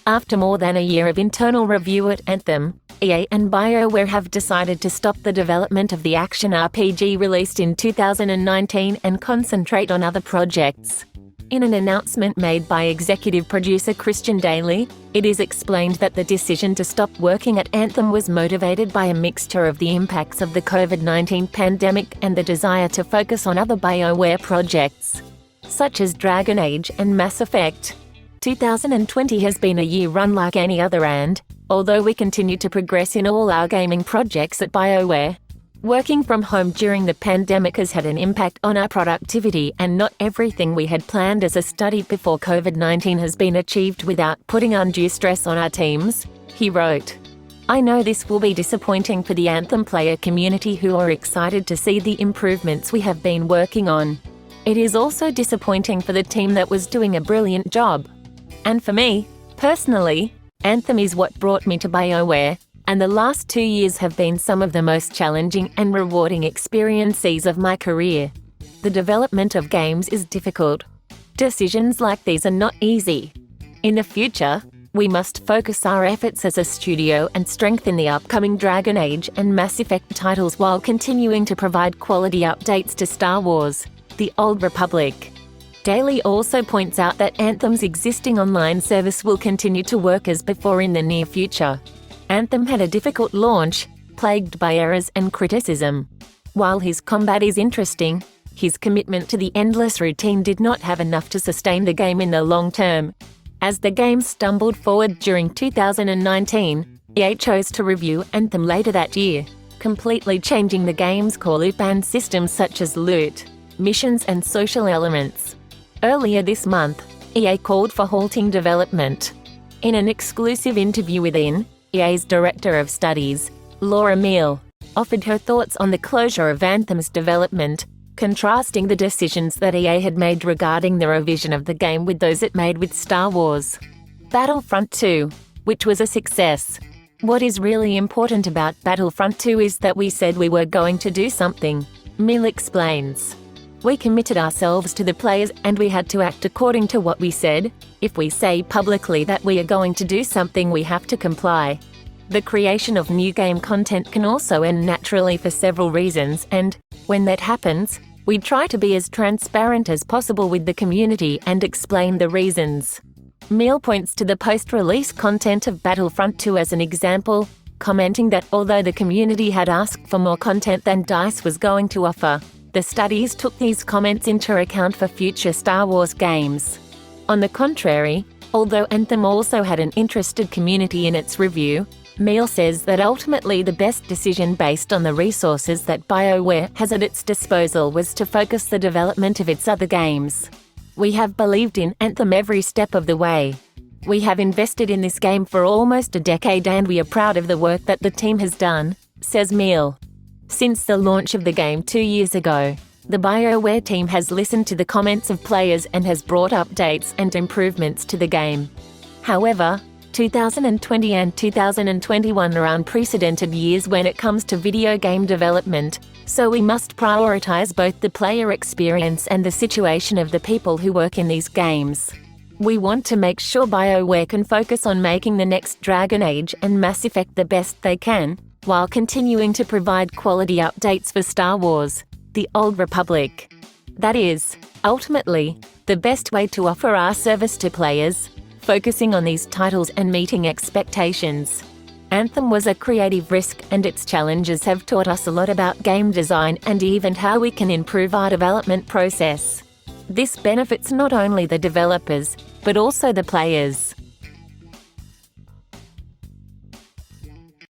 After more than a year of internal review at Anthem, EA and BioWare have decided to stop the development of the action RPG released in 2019 and concentrate on other projects. In an announcement made by executive producer Christian Daly, it is explained that the decision to stop working at Anthem was motivated by a mixture of the impacts of the COVID-19 pandemic and the desire to focus on other BioWare projects, such as Dragon Age and Mass Effect. 2020 has been a year unlike any other, and although we continue to progress in all our gaming projects at BioWare, working from home during the pandemic has had an impact on our productivity, and not everything we had planned as a study before COVID-19 has been achieved without putting undue stress on our teams, he wrote. I know this will be disappointing for the Anthem player community who are excited to see the improvements we have been working on. It is also disappointing for the team that was doing a brilliant job. And for me, personally, Anthem is what brought me to BioWare, and the last 2 years have been some of the most challenging and rewarding experiences of my career. The development of games is difficult. Decisions like these are not easy. In the future, we must focus our efforts as a studio and strengthen the upcoming Dragon Age and Mass Effect titles while continuing to provide quality updates to Star Wars: The Old Republic. Daly also points out that Anthem's existing online service will continue to work as before in the near future. Anthem had a difficult launch, plagued by errors and criticism. While his combat is interesting, his commitment to the endless routine did not have enough to sustain the game in the long term. As the game stumbled forward during 2019, EA chose to review Anthem later that year, completely changing the game's core loop and systems such as loot, missions and social elements. Earlier this month, EA called for halting development. In an exclusive interview with EA's Director of Studies, Laura Meal, offered her thoughts on the closure of Anthem's development, contrasting the decisions that EA had made regarding the revision of the game with those it made with Star Wars Battlefront 2, which was a success. What is really important about Battlefront 2 is that we said we were going to do something, Meal explains. We committed ourselves to the players and we had to act according to what we said. If we say publicly that we are going to do something, we have to comply. The creation of new game content can also end naturally for several reasons, and when that happens, we try to be as transparent as possible with the community and explain the reasons. Meal points to the post-release content of Battlefront 2 as an example, commenting that although the community had asked for more content than DICE was going to offer, the studies took these comments into account for future Star Wars games. On the contrary, although Anthem also had an interested community in its review, Meal says that ultimately the best decision based on the resources that BioWare has at its disposal was to focus the development of its other games. We have believed in Anthem every step of the way. We have invested in this game for almost a decade and we are proud of the work that the team has done, says Meal. Since the launch of the game 2 years ago, the BioWare team has listened to the comments of players and has brought updates and improvements to the game. However, 2020 and 2021 are unprecedented years when it comes to video game development, so we must prioritize both the player experience and the situation of the people who work in these games. We want to make sure BioWare can focus on making the next Dragon Age and Mass Effect the best they can, while continuing to provide quality updates for Star Wars: The Old Republic. That is, ultimately, the best way to offer our service to players, focusing on these titles and meeting expectations. Anthem was a creative risk and its challenges have taught us a lot about game design and even how we can improve our development process. This benefits not only the developers, but also the players.